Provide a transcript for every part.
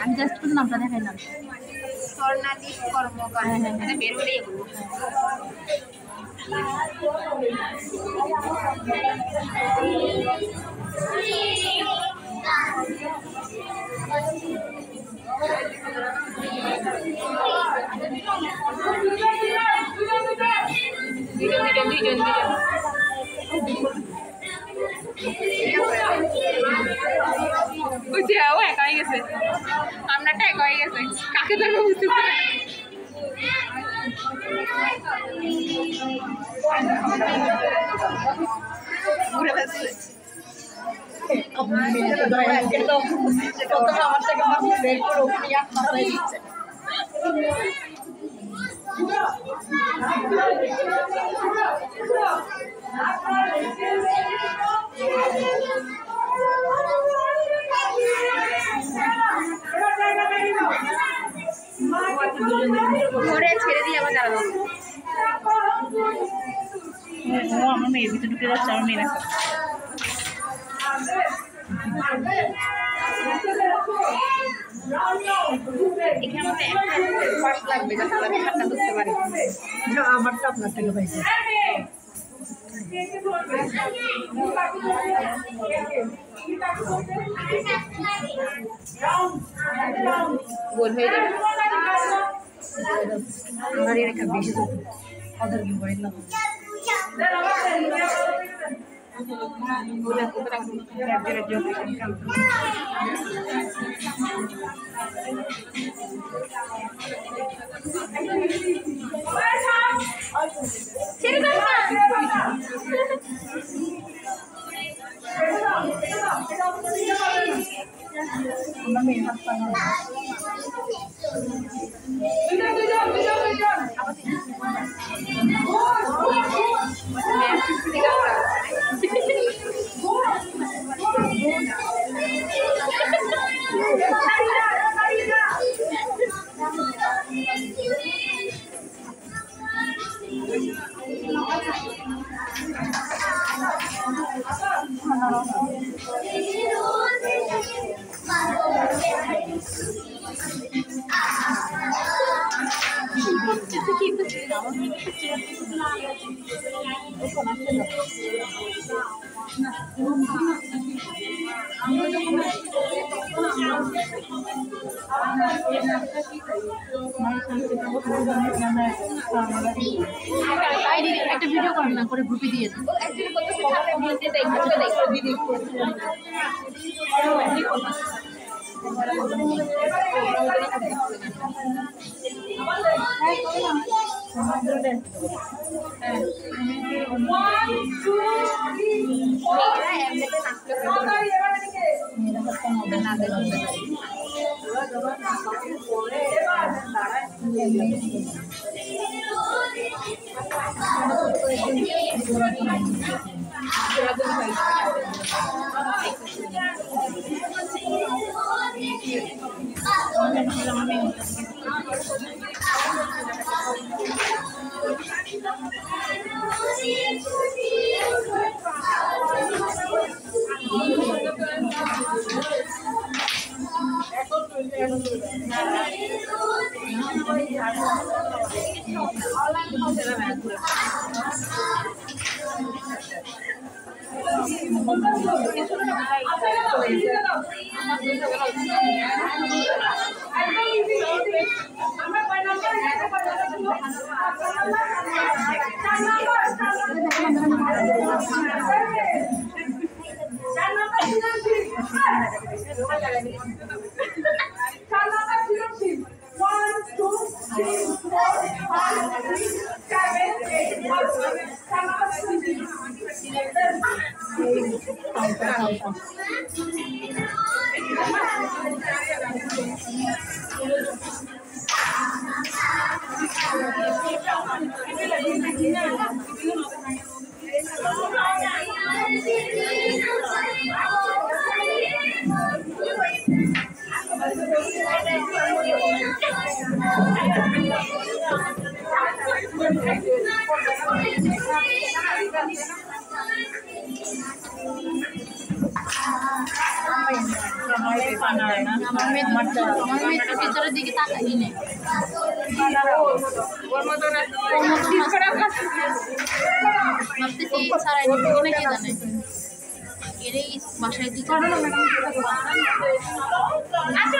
আমি জাস্ট কোনো নামটা দেখাইলাম স্বর্ণালী কর্মকার এটা বের হলে এগুলো দুইজন বুঝছি ও একা হয়ে গেছে আপনারটা একা হয়ে গেছে কাকে ধরবে বুঝতে পারে ঘুরে ফেলছে আমার থেকে বের করে ওখানে এক মাথায় দিচ্ছে ঘরে ছেড়ে দিয়ে আবার দাঁড়াবো আমার মেয়ের ভিতরে ঢুকে যাচ্ছে আমার মেয়ে এখানে আমাদের একটা পাশ লাগবে যাতে আমরা হাতটা ধরতে পারি আমারটা আপনার থেকে পাইছে গোল হয়ে যাবে আমার এর একটা বেশি ওদের কি করে না একটা ভিডিও করেন না করে গ্রুপে দিয়ে দেন আমার মেয়ে তো টিচারের দিকে তাকাই নেই ওর মতো না ভাবতেছি ছাড়াই নিবো নাকি জানে এরই বাসায় টিচার হাত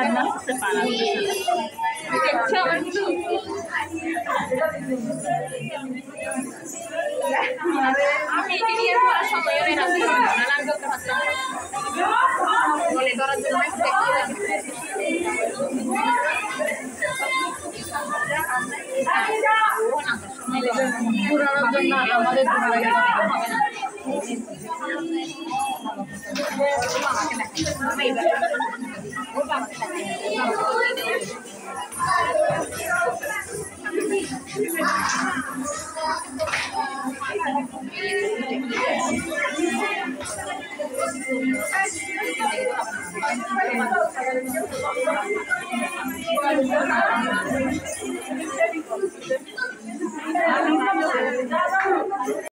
না করতে পারা দেখছো আমার কিছু আমি এদিকে পড়ার সময় ওই রাতে নানান করতে পারতাম বলে ধরার জন্য ঘুরানোর জন্য আমাদের